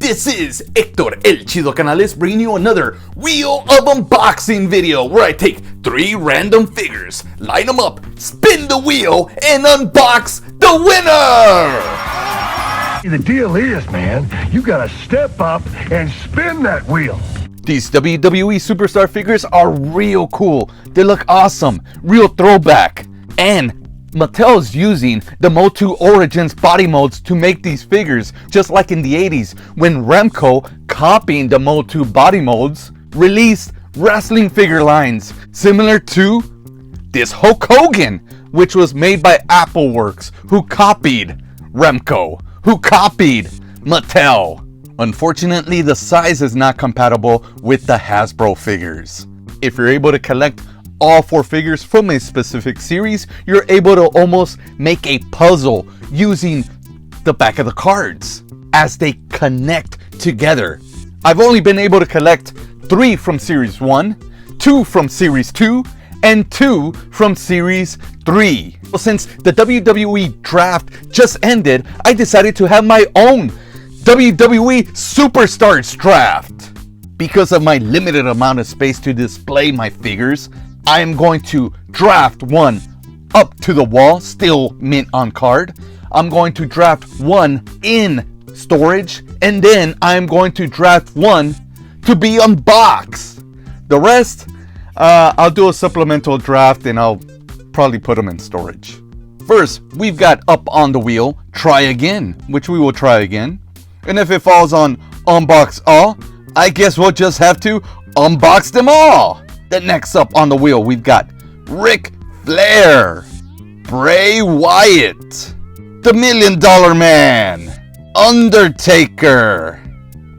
This is Héctor El Chido Canales bringing you another Wheel of Unboxing video where I take 3 random figures, line them up, spin the wheel, and unbox the winner! The deal is, man, you gotta step up and spin that wheel. These WWE superstar figures are real cool. They look awesome, real throwback. And Mattel's using the Motu Origins body molds to make these figures, just like in the 80s when Remco, copying the Motu body molds, released wrestling figure lines similar to this Hulk Hogan, which was made by Appleworks, who copied Remco, who copied Mattel. Unfortunately, the size is not compatible with the Hasbro figures. If you're able to collect all 4 figures from a specific series, you're able to almost make a puzzle using the back of the cards as they connect together. I've only been able to collect 3 from Series 1, 2 from Series 2, and 2 from Series 3. Since the WWE draft just ended, I decided to have my own WWE Superstars draft. Because of my limited amount of space to display my figures, I am going to draft one up to the wall, still mint on card. I'm going to draft one in storage, and then I'm going to draft one to be unboxed. The rest, I'll do a supplemental draft and I'll probably put them in storage. First, we've got up on the wheel, try again, which we will try again. And if it falls on unbox all, I guess we'll just have to unbox them all. The next up on the wheel, we've got Ric Flair, Bray Wyatt, the $1 Million Man, Undertaker.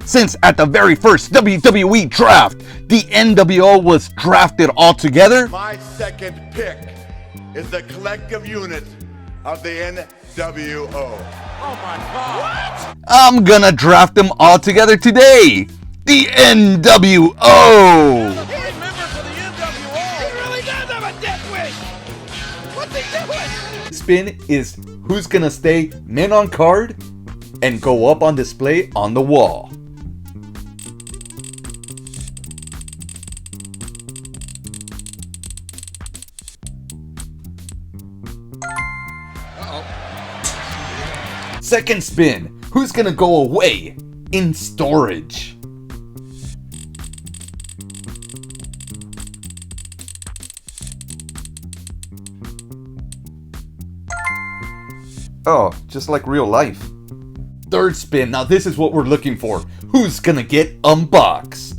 Since at the very first WWE draft, the NWO was drafted all together, my second pick is the collective unit of the NWO. Oh my God! What? I'm gonna draft them all together today. The NWO. Spin is who's gonna stay mint on card and go up on display on the wall. Second spin, who's gonna go away in storage? Oh, just like real life. Third spin, now this is what we're looking for. Who's gonna get unboxed?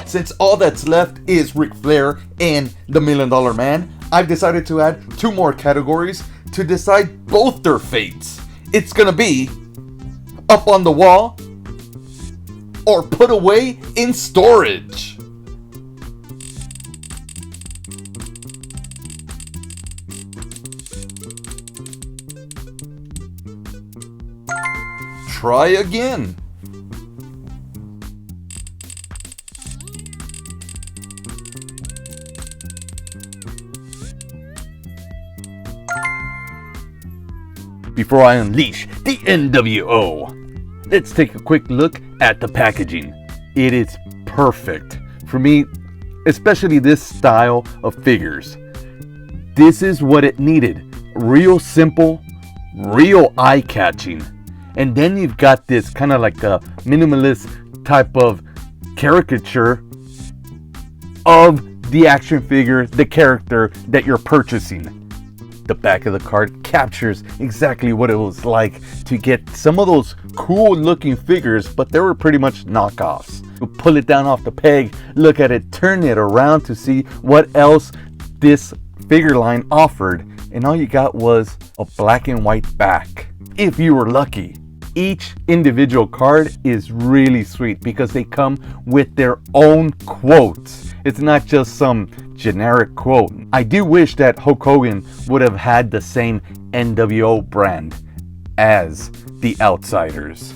Since all that's left is Ric Flair and the $1 Million Man, I've decided to add 2 more categories to decide both their fates. It's gonna be up on the wall or put away in storage. Try again. Before I unleash the NWO, let's take a quick look at the packaging. It is perfect for me, especially this style of figures. This is what it needed. Real simple, real eye-catching. And then you've got this kind of like a minimalist type of caricature of the action figure, the character that you're purchasing. The back of the card captures exactly what it was like to get some of those cool looking figures, but they were pretty much knockoffs. You pull it down off the peg, look at it, turn it around to see what else this figure line offered, and all you got was a black and white back. If you were lucky. Each individual card is really sweet because they come with their own quotes. It's not just some generic quote. I do wish that Hulk Hogan would have had the same NWO brand as the Outsiders.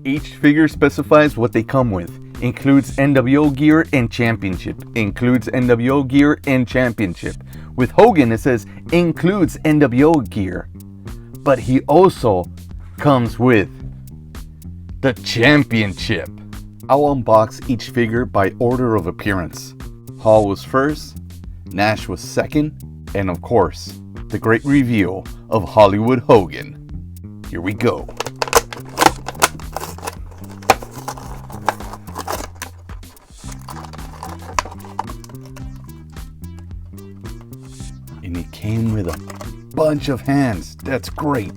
Each figure specifies what they come with. Includes NWO gear and championship. Includes NWO gear and championship. With Hogan, it says includes NWO gear. But he also comes with the championship. I'll unbox each figure by order of appearance. Hall was first, Nash was second, and of course, the great reveal of Hollywood Hogan. Here we go. And he came with a bunch of hands. That's great.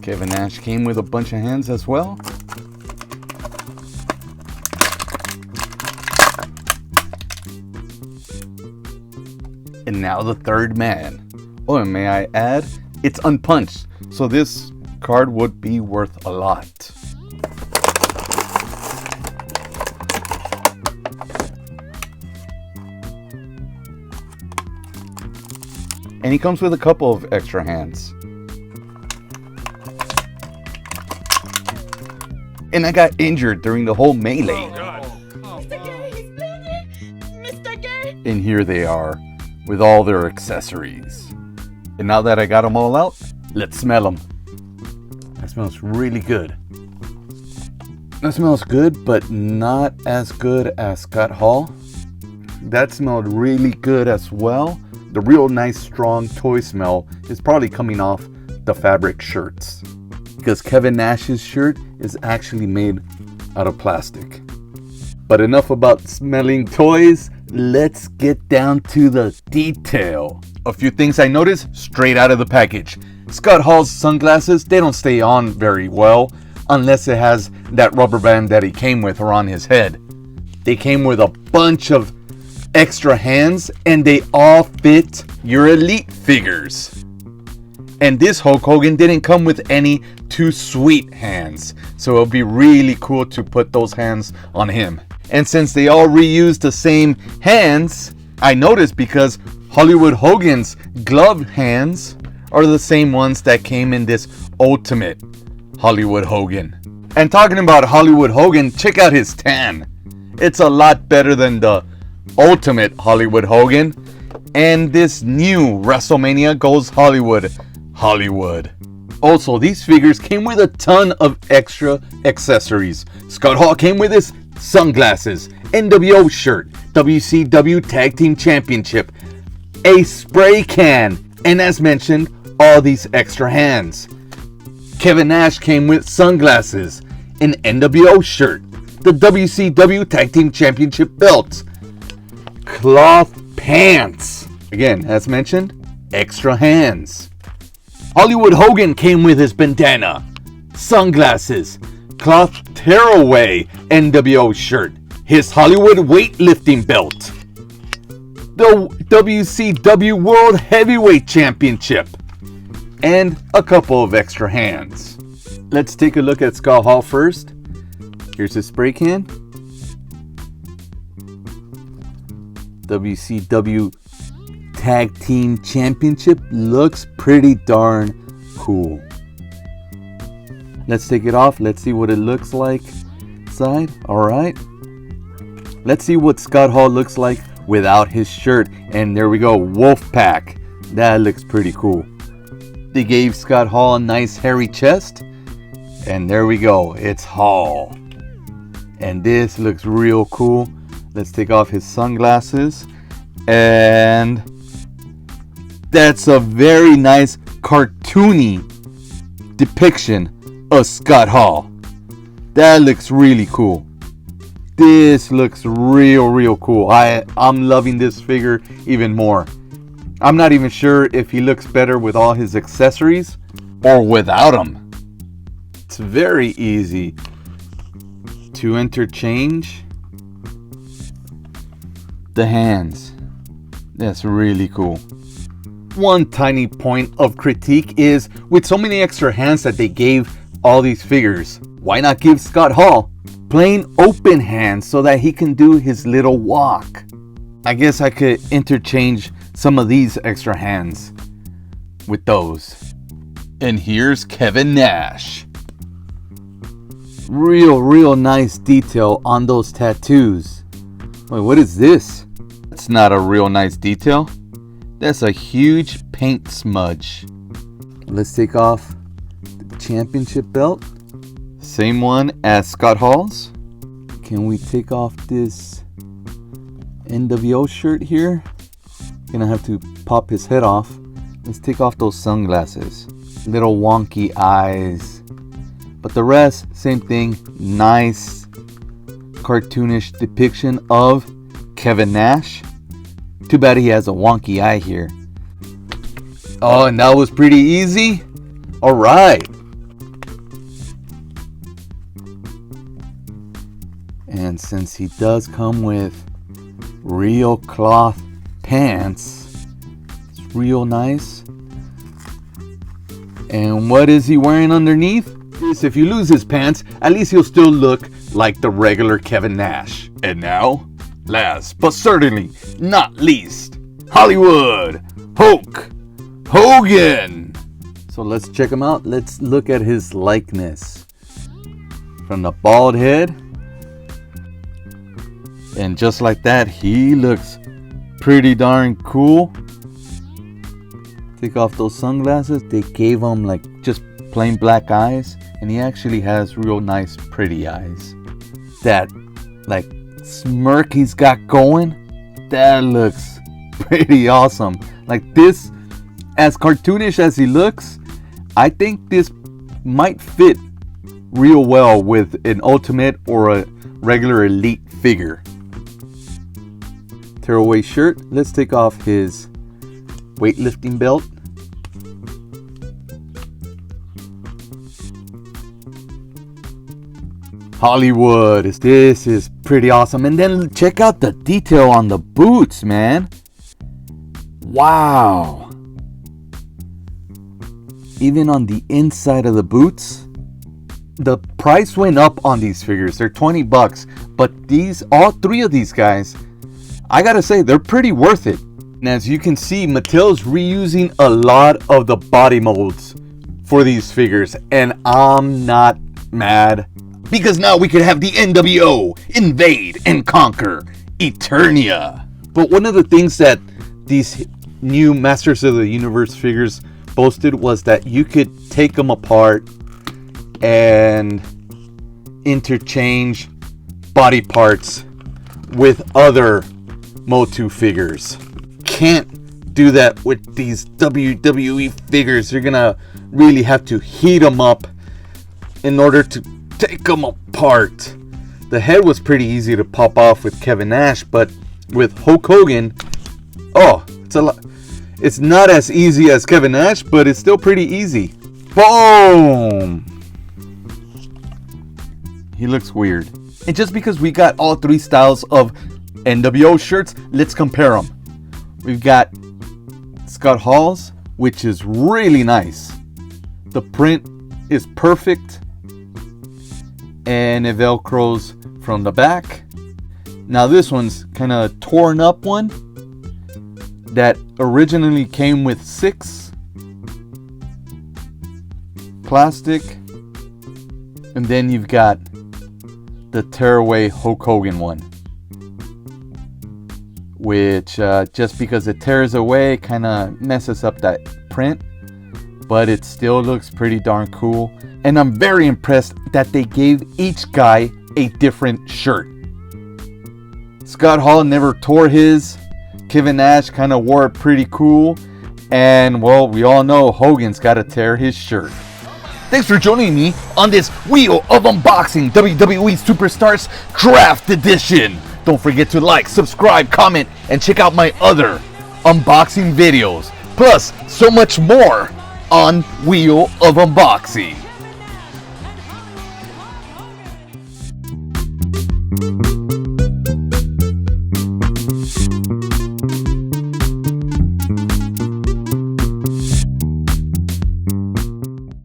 Kevin Nash came with a bunch of hands as well. And now the third man. Oh, and may I add, it's unpunched, so this card would be worth a lot. And he comes with a couple of extra hands. And I got injured during the whole melee. Mr. Gay, he's bleeding! Mr. Gay! And here they are, with all their accessories. And now that I got them all out, let's smell them. That smells really good. That smells good, but not as good as Scott Hall. That smelled really good as well. The real nice, strong toy smell is probably coming off the fabric shirts, because Kevin Nash's shirt is actually made out of plastic. But enough about smelling toys. Let's get down to the detail. A few things I noticed straight out of the package. Scott Hall's sunglasses, they don't stay on very well unless it has that rubber band that he came with or on his head. They came with a bunch of extra hands and they all fit your Elite figures. And this Hulk Hogan didn't come with any too sweet hands, so it'll be really cool to put those hands on him. And since they all reused the same hands, I noticed because Hollywood Hogan's gloved hands are the same ones that came in this Ultimate Hollywood Hogan. And talking about Hollywood Hogan, check out his tan. It's a lot better than the Ultimate Hollywood Hogan. And this new WrestleMania Goes Hollywood. Also, these figures came with a ton of extra accessories. Scott Hall came with his sunglasses, NWO shirt, WCW Tag Team Championship, a spray can, and as mentioned, all these extra hands. Kevin Nash came with sunglasses, an NWO shirt, the WCW Tag Team Championship belts, cloth pants, again, as mentioned, extra hands. Hollywood Hogan came with his bandana, sunglasses, cloth tearaway NWO shirt, his Hollywood weightlifting belt, the WCW World Heavyweight Championship, and a couple of extra hands. Let's take a look at Scott Hall first. Here's his spray can. WCW Tag Team Championship looks pretty darn cool. Let's take it off. Let's see what it looks like inside. Alright. Let's see what Scott Hall looks like without his shirt. And there we go. Wolfpack. That looks pretty cool. They gave Scott Hall a nice hairy chest. And there we go. It's Hall. And this looks real cool. Let's take off his sunglasses. And that's a very nice cartoony depiction of Scott Hall. That looks really cool. This looks real cool. I'm loving this figure even more. I'm not even sure if he looks better with all his accessories or without them. It's very easy to interchange the hands. That's really cool. One tiny point of critique is with so many extra hands that they gave all these figures, why not give Scott Hall plain open hands so that he can do his little walk? I guess I could interchange some of these extra hands with those. And here's Kevin Nash. Real nice detail on those tattoos. Wait, what is this? That's not a real nice detail. That's a huge paint smudge. Let's take off the championship belt. Same one as Scott Hall's. Can we take off this NWO shirt here? Gonna have to pop his head off. Let's take off those sunglasses. Little wonky eyes. But the rest, same thing. Nice cartoonish depiction of Kevin Nash. Too bad he has a wonky eye here. Oh, and that was pretty easy. Alright. And since he does come with real cloth pants, it's real nice. And what is he wearing underneath? If you lose his pants, at least he'll still look like the regular Kevin Nash. And now, last but certainly not least, Hollywood Hulk Hogan. So let's check him out. Let's look at his likeness. From the bald head. And just like that, he looks pretty darn cool. Take off those sunglasses. They gave him like just plain black eyes. And he actually has real nice pretty eyes. That like smirk he's got going, that looks pretty awesome. Like this, as cartoonish as he looks, I think this might fit real well with an Ultimate or a regular Elite figure. Tearaway shirt. Let's take off his weightlifting belt. Hollywood, this is pretty awesome. And then check out the detail on the boots, man. Wow. Even on the inside of the boots. The price went up on these figures. They're $20, but these, all three of these guys, I gotta say, they're pretty worth it. And as you can see, Mattel's reusing a lot of the body molds for these figures, and I'm not mad. Because now we could have the NWO invade and conquer Eternia. But one of the things that these new Masters of the Universe figures boasted was that you could take them apart and interchange body parts with other Motu figures. Can't do that with these WWE figures. You're gonna really have to heat them up in order to take them apart. The head was pretty easy to pop off with Kevin Nash, but with Hulk Hogan, oh, it's not as easy as Kevin Nash, but it's still pretty easy. Boom! He looks weird. And just because we got all three styles of NWO shirts, let's compare them. We've got Scott Hall's, which is really nice. The print is perfect. And it velcros from the back. Now this one's kind of torn up one that originally came with 6 plastic, and then you've got the tearaway Hulk Hogan one, which just because it tears away kind of messes up that print, but it still looks pretty darn cool. And I'm very impressed that they gave each guy a different shirt. Scott Hall never tore his. Kevin Nash kind of wore it pretty cool. And well, we all know Hogan's got to tear his shirt. Thanks for joining me on this Wheel of Unboxing WWE Superstars Draft Edition. Don't forget to like, subscribe, comment, and check out my other unboxing videos. Plus, so much more on Wheel of Unboxing.